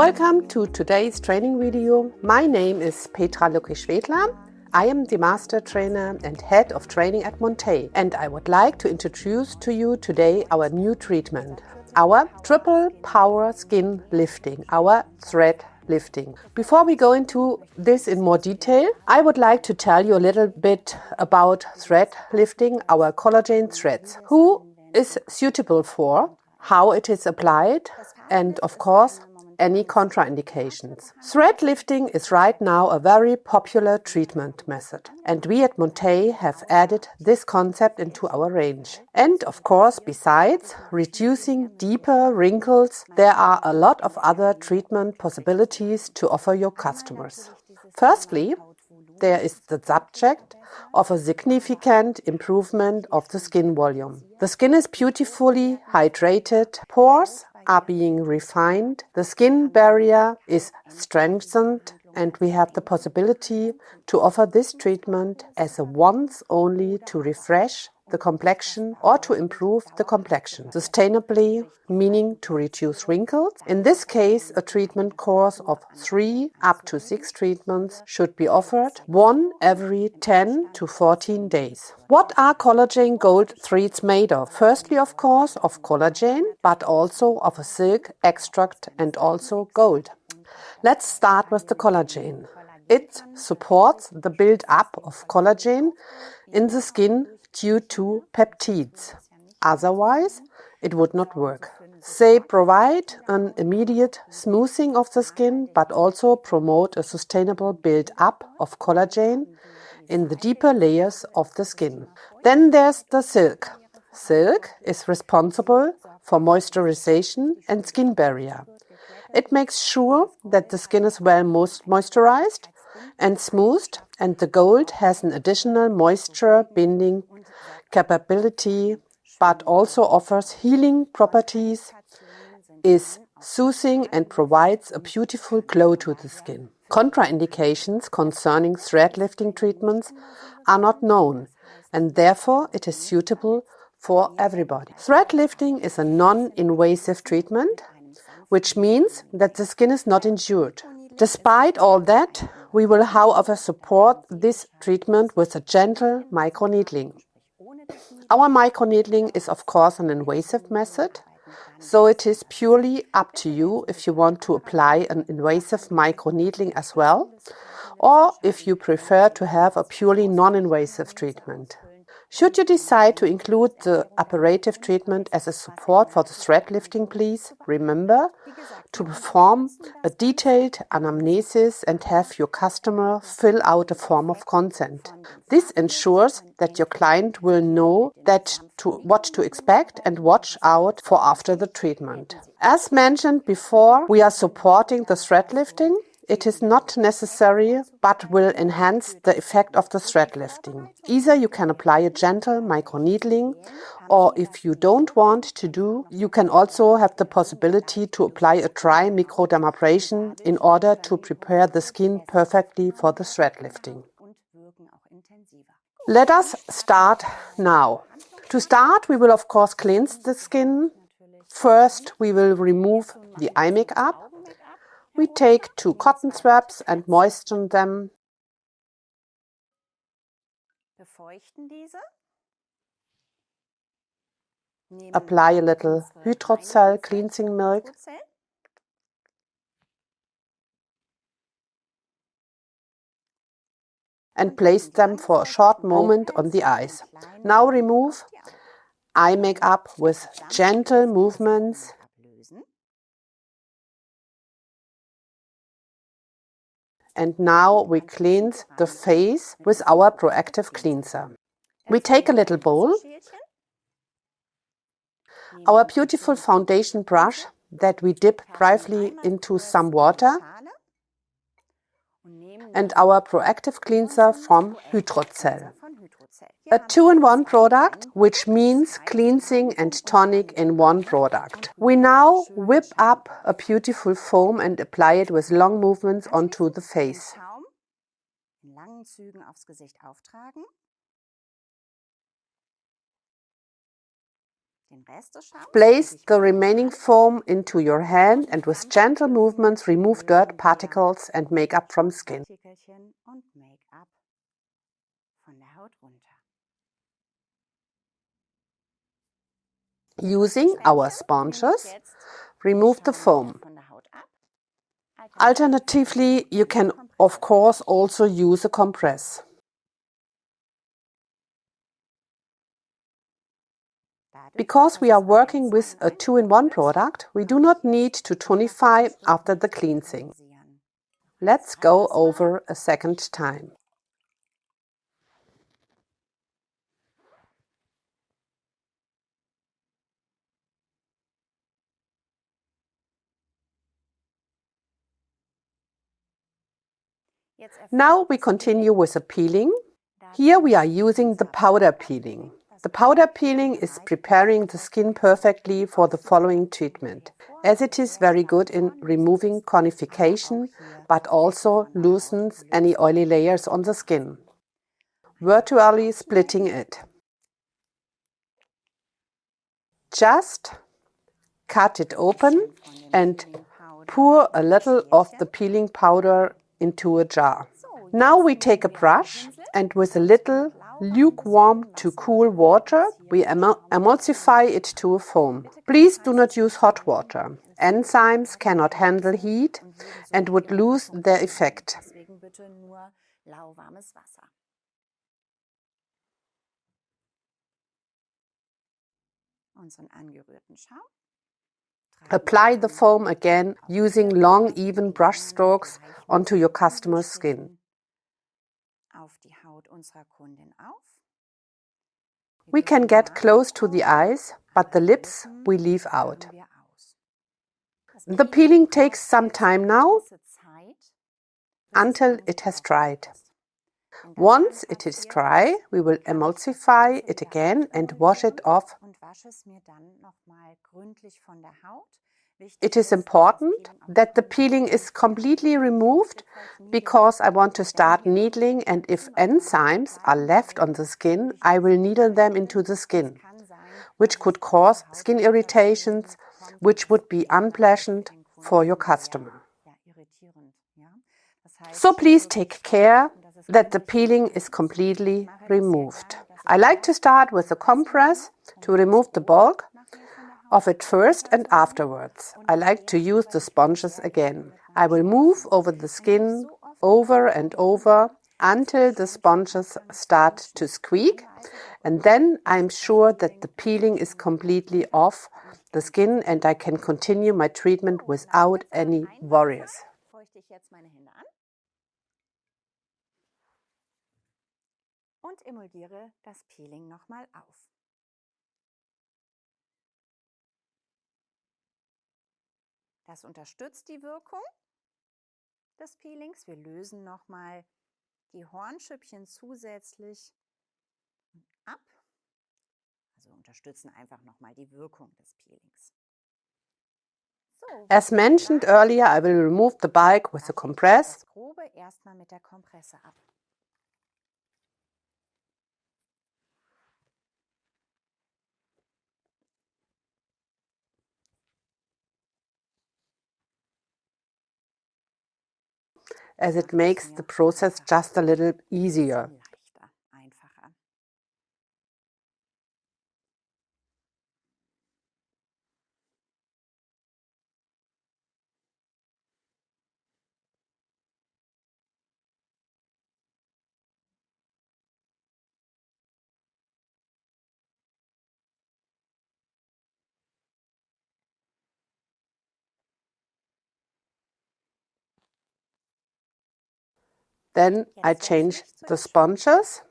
Welcome to today's training video. My name is Petra Lukic-Schwedler. I am the Master Trainer and Head of Training at Monteil, and I would like to introduce to you today our new treatment, our triple power skin lifting, our thread lifting. Before we go into this in more detail, I would like to tell you a little bit about thread lifting, our collagen threads, who is suitable for, how it is applied, and of course, any contraindications. Thread lifting is right now a very popular treatment method, and we at Monteil have added this concept into our range. And of course, besides reducing deeper wrinkles, there are a lot of other treatment possibilities to offer your customers. Firstly, there is the subject of a significant improvement of the skin volume. The skin is beautifully hydrated, pores are being refined, the skin barrier is strengthened, and we have the possibility to offer this treatment as a once only to refresh the complexion or to improve the complexion sustainably, meaning to reduce wrinkles. In this case, a treatment course of 3 up to 6 treatments should be offered, one every 10 to 14 days. What are collagen gold threads made of? Firstly, of course, of collagen, but also of a silk extract and also gold. Let's start with the collagen. It supports the build-up of collagen in the skin due to peptides. Otherwise, it would not work. They provide an immediate smoothing of the skin, but also promote a sustainable build-up of collagen in the deeper layers of the skin. Then there's the silk. Silk is responsible for moisturization and skin barrier. It makes sure that the skin is well moisturized and smoothed, and the gold has an additional moisture binding capability, but also offers healing properties, is soothing and provides a beautiful glow to the skin. Contraindications concerning thread lifting treatments are not known, and therefore it is suitable for everybody. Thread lifting is a non-invasive treatment, which means that the skin is not injured. Despite all that, we will however support this treatment with a gentle microneedling. Our microneedling is of course an invasive method, so it is purely up to you if you want to apply an invasive microneedling as well, or if you prefer to have a purely non-invasive treatment. Should you decide to include the apparative treatment as a support for the thread lifting, please remember to perform a detailed anamnesis and have your customer fill out a form of consent. This ensures that your client will know what to expect and watch out for after the treatment. As mentioned before, we are supporting the thread lifting. It is not necessary, but will enhance the effect of the thread lifting. Either you can apply a gentle microneedling, or if you don't want to do, you can also have the possibility to apply a dry microdermabrasion in order to prepare the skin perfectly for the thread lifting. Let us start now. To start, we will of course cleanse the skin. First, we will remove the eye makeup. We take 2 cotton swabs and moisten them. Apply a little hydrolyzed cleansing milk. And place them for a short moment on the eyes. Now remove eye makeup with gentle movements. And now we cleanse the face with our proactive cleanser. We take a little bowl, our beautiful foundation brush that we dip briefly into some water, and our proactive cleanser from Hydrocell. A 2-in-1 product, which means cleansing and tonic in one product. We now whip up a beautiful foam and apply it with long movements onto the face. Place the remaining foam into your hand and with gentle movements remove dirt particles and makeup from skin. Using our sponges, remove the foam. Alternatively, you can of course also use a compress. Because we are working with a 2-in-1 product, we do not need to tonify after the cleansing. Let's go over a second time. Now we continue with the peeling. Here we are using the powder peeling. The powder peeling is preparing the skin perfectly for the following treatment, as it is very good in removing conification, but also loosens any oily layers on the skin, virtually splitting it. Just cut it open and pour a little of the peeling powder into a jar. Now we take a brush and with a little lukewarm to cool water, we emulsify it to a foam. Please do not use hot water. Enzymes cannot handle heat and would lose their effect. Apply the foam again using long, even brush strokes onto your customer's skin. We can get close to the eyes, but the lips we leave out. The peeling takes some time now until it has dried. Once it is dry, we will emulsify it again and wash it off. It is important that the peeling is completely removed because I want to start needling, and if enzymes are left on the skin, I will needle them into the skin, which could cause skin irritations, which would be unpleasant for your customer. So please take care that the peeling is completely removed. I like to start with a compress to remove the bulk of it first, and afterwards I like to use the sponges again. I will move over the skin over and over until the sponges start to squeak, and then I'm sure that the peeling is completely off the skin and I can continue my treatment without any worries. Und emulgiere das Peeling nochmal auf. Das unterstützt die Wirkung des Peelings. Wir lösen nochmal die Hornschüppchen zusätzlich ab. Also unterstützen einfach nochmal die Wirkung des Peelings. As mentioned earlier, I will remove the bulk with a compress. Das Grobe erstmal mit der Kompresse ab. As it makes the process just a little easier. Einfacher. Then I change the sponges.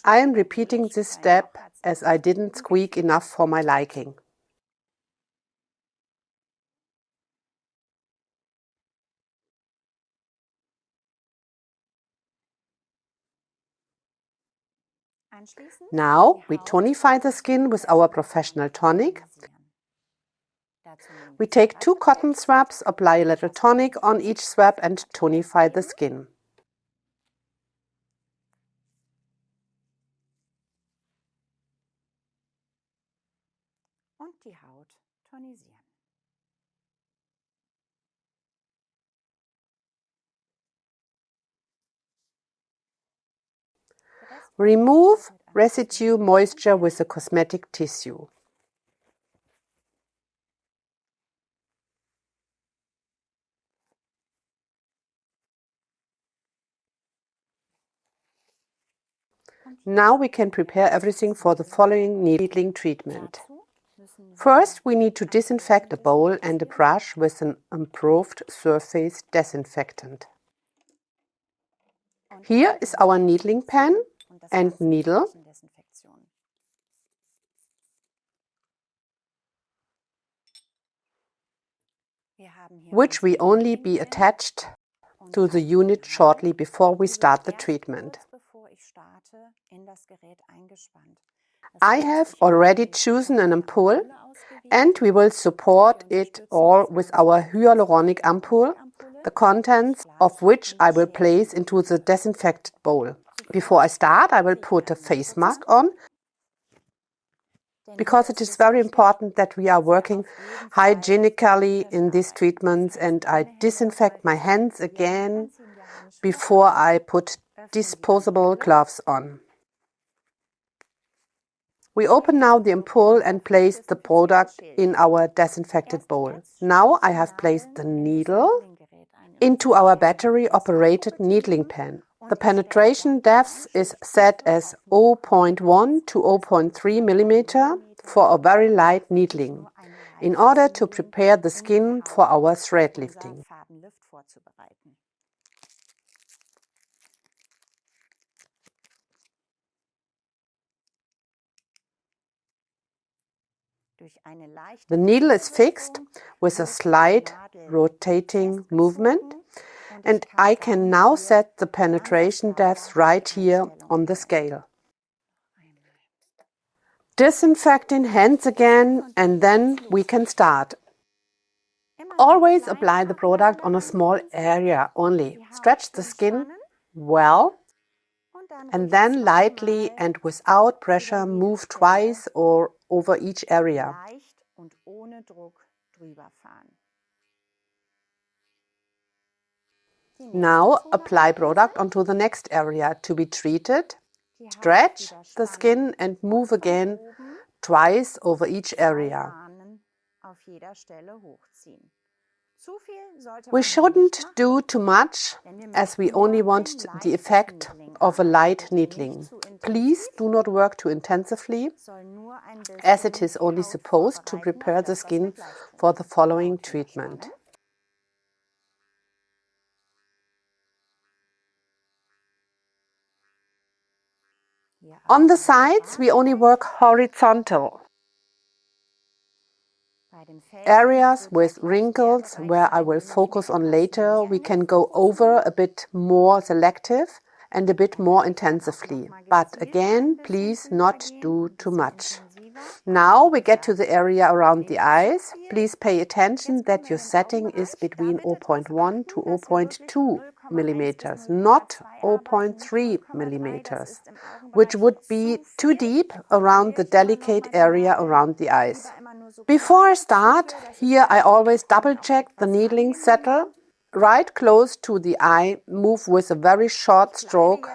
I am repeating this step as I didn't squeak enough for my liking. Now we tonify the skin with our professional tonic. We take 2 cotton swabs, apply a little tonic on each swab and tonify the skin. Und die Haut tonisieren. Remove residue moisture with a cosmetic tissue. Now we can prepare everything for the following needling treatment. First, we need to disinfect a bowl and a brush with an improved surface disinfectant. Here is our needling pen and needle, which will only be attached to the unit shortly before we start the treatment. I have already chosen an ampoule and we will support it all with our hyaluronic ampoule, the contents of which I will place into the disinfected bowl. Before I start, I will put a face mask on, because it is very important that we are working hygienically in these treatments, and I disinfect my hands again before I put disposable gloves on. We open now the ampoule and place the product in our disinfected bowl. Now I have placed the needle into our battery-operated needling pen. The penetration depth is set as 0.1 to 0.3 millimeter for a very light needling, in order to prepare the skin for our thread lifting. The needle is fixed with a slight rotating movement, and I can now set the penetration depth right here on the scale. Disinfecting hands again, and then we can start. Always apply the product on a small area only. Stretch the skin well, and then lightly and without pressure move twice or over each area. Now apply product onto the next area to be treated. Stretch the skin and move again twice over each area. We shouldn't do too much, as we only want the effect of a light needling. Please do not work too intensively, as it is only supposed to prepare the skin for the following treatment. On the sides, we only work horizontal. Areas with wrinkles, where I will focus on later, we can go over a bit more selective and a bit more intensively. But again, please not do too much. Now we get to the area around the eyes. Please pay attention that your setting is between 0.1 to 0.2 millimeters, not 0.3 millimeters, which would be too deep around the delicate area around the eyes. Before I start, here I always double check the needling settle. Right close to the eye, move with a very short stroke,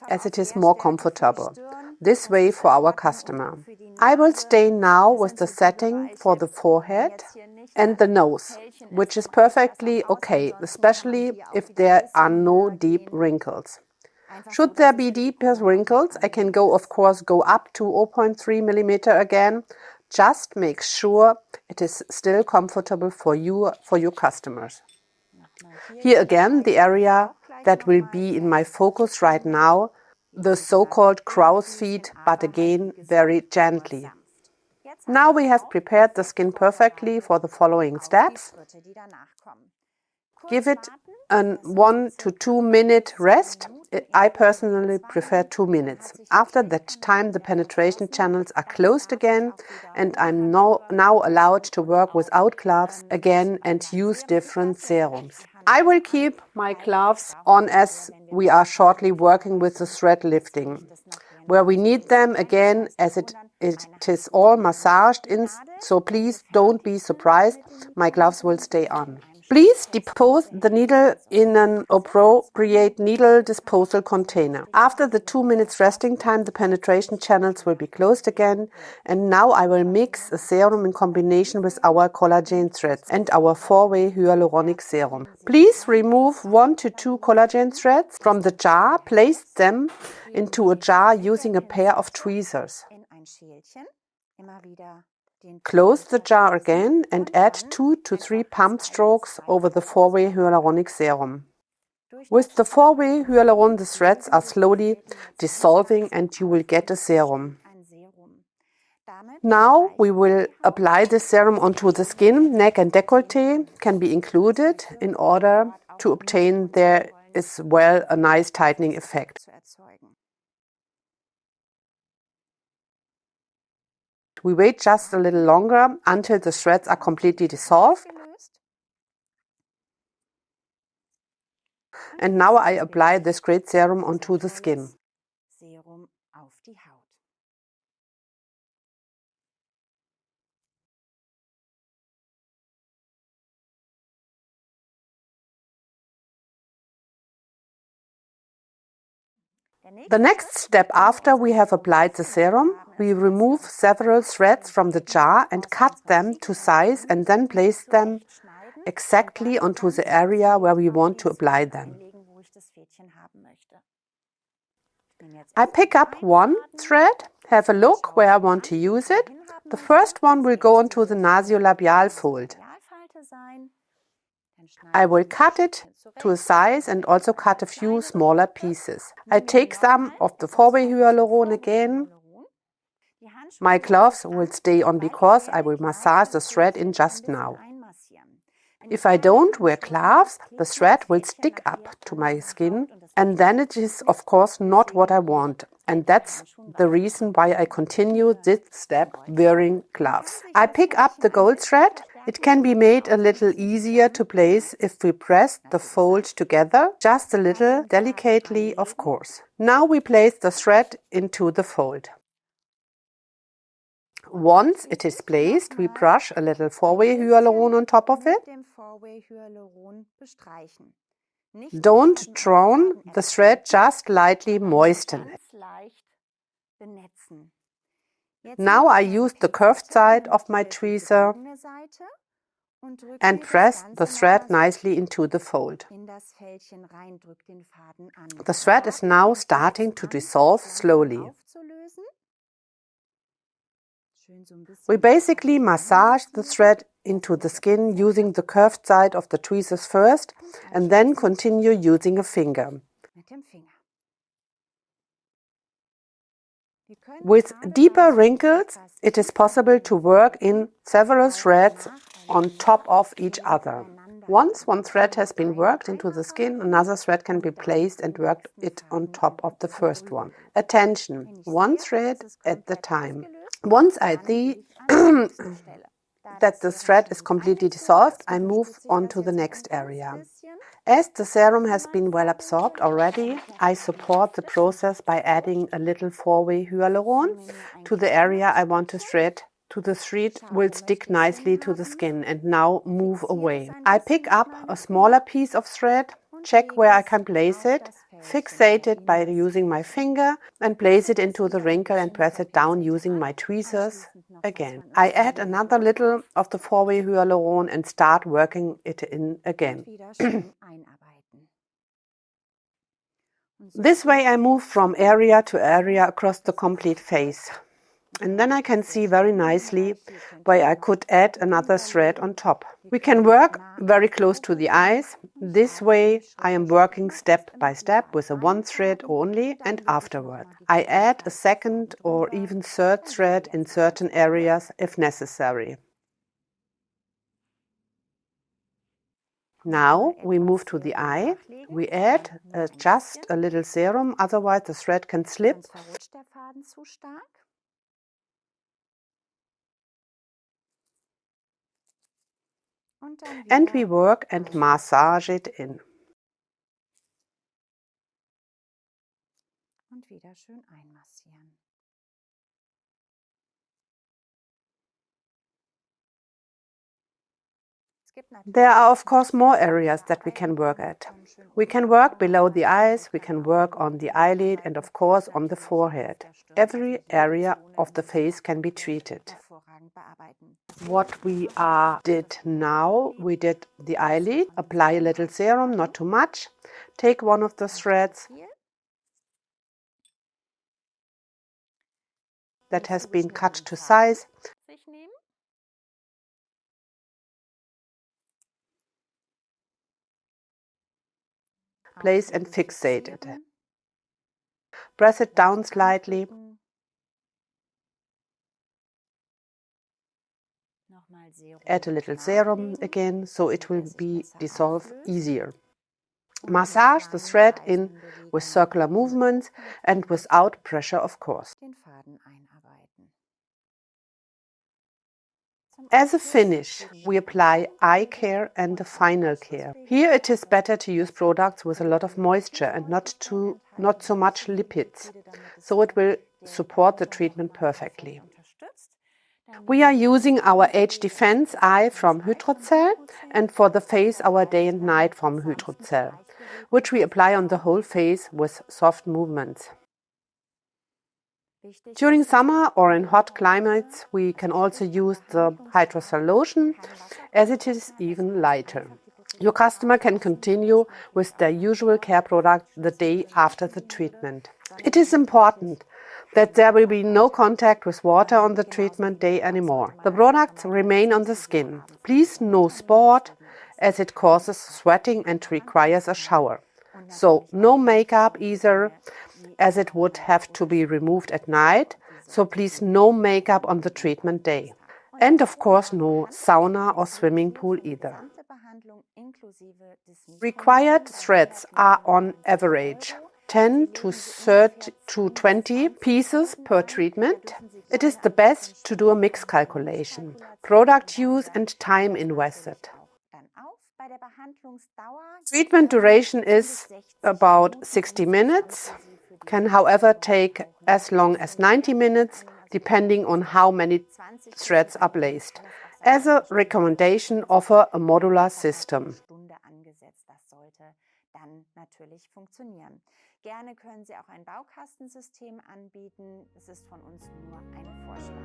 as it is more comfortable. This way for our customer. I will stay now with the setting for the forehead and the nose, which is perfectly okay, especially if there are no deep wrinkles. Should there be deeper wrinkles, I can of course go up to 0.3 millimeter again. Just make sure it is still comfortable for you, for your customers. Here again, the area that will be in my focus right now, the so-called crow's feet, but again very gently. Now we have prepared the skin perfectly for the following steps. Give it a 1 to 2 minute rest. I personally prefer 2 minutes. After that time, the penetration channels are closed again, and I'm now allowed to work without gloves again and use different serums. I will keep my gloves on as we are shortly working with the thread lifting, where we need them again as it is all massaged in, so please don't be surprised, my gloves will stay on. Please dispose the needle in an appropriate needle disposal container. After the 2 minutes resting time, the penetration channels will be closed again, and now I will mix a serum in combination with our collagen threads and our 4-way hyaluronic serum. Please remove 1 to 2 collagen threads from the jar, place them into a jar using a pair of tweezers. Close the jar again and add 2 to 3 pump strokes over the 4-way hyaluronic serum. With the 4-way hyaluron, the threads are slowly dissolving and you will get a serum. Now we will apply the serum onto the skin. Neck and décolleté can be included in order to obtain there as well a nice tightening effect. We wait just a little longer until the threads are completely dissolved. And now I apply this great serum onto the skin. The next step after we have applied the serum, we remove several threads from the jar and cut them to size and then place them exactly onto the area where we want to apply them. I pick up one thread, have a look where I want to use it. The first one will go onto the nasolabial fold. I will cut it to a size and also cut a few smaller pieces. I take some of the 4-way hyaluron again. My gloves will stay on because I will massage the thread in just now. If I don't wear gloves, the thread will stick up to my skin, and then it is of course not what I want. And that's the reason why I continue this step wearing gloves. I pick up the gold thread. It can be made a little easier to place if we press the fold together, just a little delicately, of course. Now we place the thread into the fold. Once it is placed, we brush a little 4-way hyaluron on top of it. Don't drown the thread, just lightly moisten it. Now I use the curved side of my tweezer and press the thread nicely into the fold. The thread is now starting to dissolve slowly. We basically massage the thread into the skin using the curved side of the tweezers first and then continue using a finger. With deeper wrinkles, it is possible to work in several threads on top of each other. Once one thread has been worked into the skin, another thread can be placed and worked it on top of the first one. Attention, one thread at a time. Once I see that the thread is completely dissolved, I move on to the next area. As the serum has been well absorbed already, I support the process by adding a little 4-way hyaluron to the area I want to thread. The thread will stick nicely to the skin and now move away. I pick up a smaller piece of thread, check where I can place it, fixate it by using my finger and place it into the wrinkle and press it down using my tweezers again. I add another little of the 4-way hyaluron and start working it in again. This way I move from area to area across the complete face. And then I can see very nicely where I could add another thread on top. We can work very close to the eyes. This way I am working step by step with a one thread only, and afterward I add a second or even third thread in certain areas if necessary. Now we move to the eye. We add just a little serum, otherwise the thread can slip. Sonst verrutscht der Faden zu stark. Und dann And we wieder work and massage it in. und wieder schön einmassieren. There are of course more areas that we can work at. We can work below the eyes, we can work on the eyelid and of course on the forehead. Every area of the face can be treated. What we did now, we did the eyelid, apply a little serum, not too much. Take one of the threads that has been cut to size. Place and fixate it. Press it down slightly. Add a little serum again, so it will be dissolved easier. Massage the thread in with circular movements and without pressure, of course. As a finish, we apply eye care and the final care. Here it is better to use products with a lot of moisture and not so much lipids, so it will support the treatment perfectly. We are using our Age Defense Eye from Hydrocell and for the face our Day and Night from Hydrocell, which we apply on the whole face with soft movements. During summer or in hot climates, we can also use the hydrocell lotion, as it is even lighter. Your customer can continue with their usual care product the day after the treatment. It is important that there will be no contact with water on the treatment day anymore. The products remain on the skin. Please no sport, as it causes sweating and requires a shower. So no makeup either, as it would have to be removed at night, so please no makeup on the treatment day. And of course no sauna or swimming pool either. Required threads are on average 10 to 20 pieces per treatment. It is the best to do a mix calculation, product use and time invested. Treatment duration is about 60 minutes, can however take as long as 90 minutes, depending on how many threads are placed. As a recommendation, offer a modular system. Gerne können Sie auch ein Baukastensystem anbieten. Es ist von uns nur ein Vorschlag.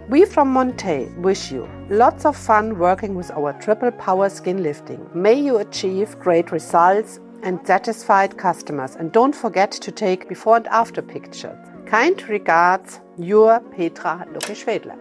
We from Monteil wish you lots of fun working with our triple power skin lifting. May you achieve great results and satisfied customers. And don't forget to take before and after pictures. Kind regards, your Petra Lucke-Schwedler.